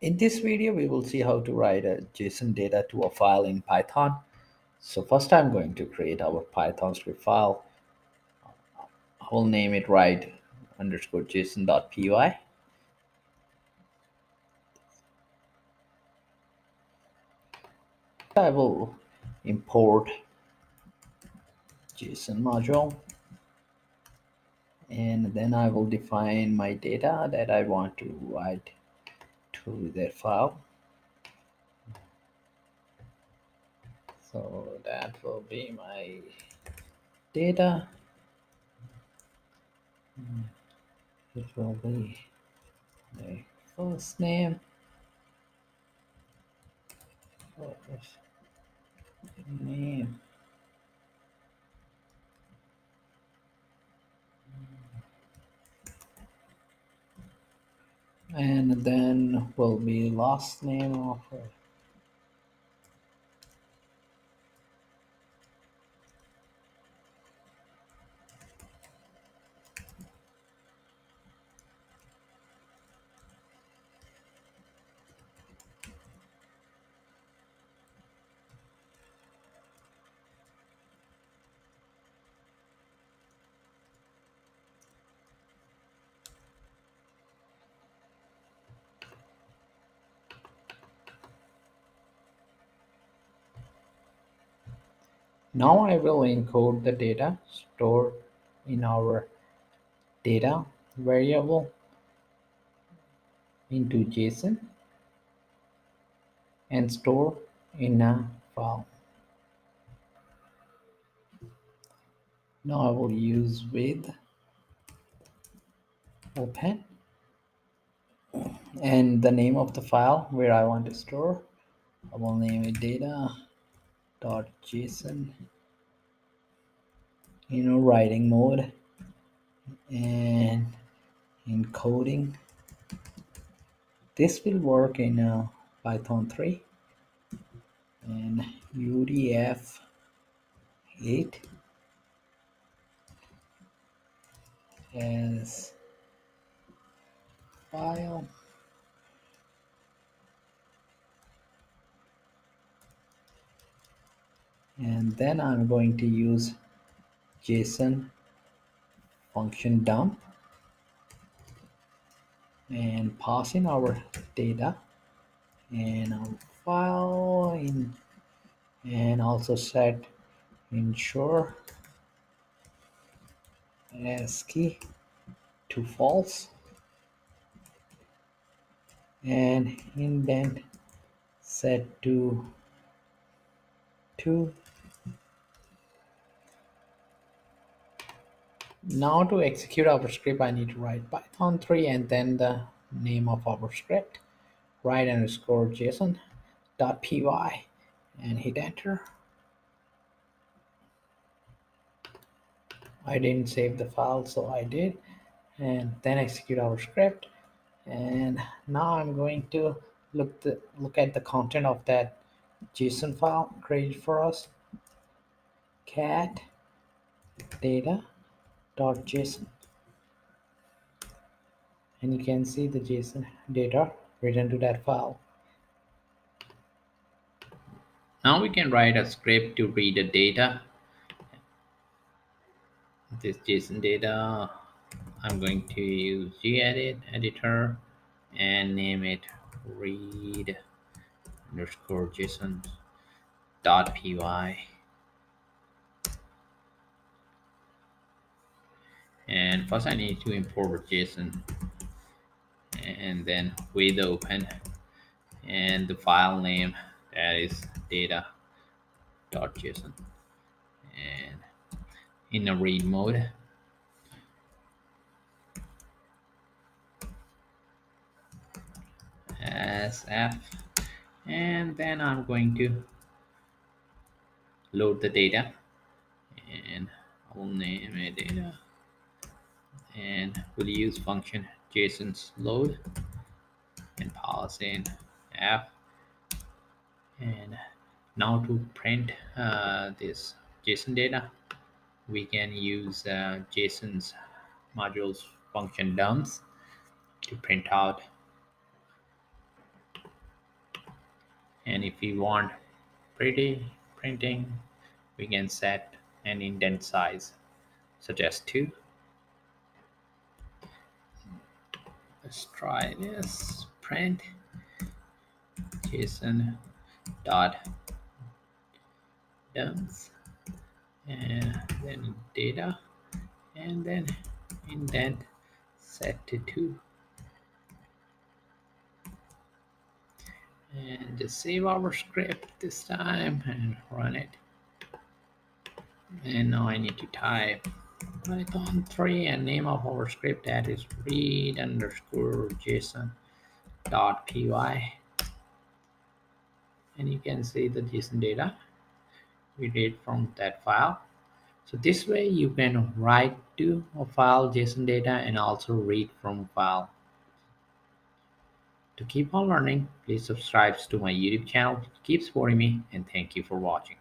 In this video, we will see how to write a JSON data to a file in Python. So first I'm going to create our Python script file. I will name it write underscore json.py. I will import JSON module and then I will define my data that I want to write to that file. So that will be my data. It will be my first name, first name, and then will be last name of her. Now I will encode the data stored in our data variable into JSON and store in a file. Now I will use with open and the name of the file where I want to store. I will name it data.json, writing mode and encoding. This will work in Python 3 and UDF 8 as file, and then I'm going to use JSON function dump and pass in our data and our file in, and also set ensure ASCII to false and indent set to 2. Now to execute our script, I need to write Python 3 and then the name of our script, write underscore json.py and hit enter. I didn't save the file, so I did, and then execute our script. And now I'm going to look at the content of that JSON file created for us. Cat data.json, and you can see the JSON data written to that file. Now we can write a script to read the data. This JSON data, I'm going to use gedit editor and name it read underscore json dot py. And first I need to import JSON and then with open and the file name that is data.json and in a read mode. SF, and then I'm going to load the data and I will name it data and we'll use function JSON's load and pass in F. And now to print this JSON data, we can use JSON's modules function dumps to print out And if we want pretty printing, we can set an indent size such as 2. Let's try this. Print JSON dot dumps and then data and then indent set to 2 and just save our script this time and run it. And now I need to type Python 3 and name of our script, that is read underscore JSON dot py, and you can see the JSON data we read from that file. So this way you can write to a file JSON data and also read from file. To keep on learning, please subscribe to my YouTube channel. Keep supporting me and thank you for watching.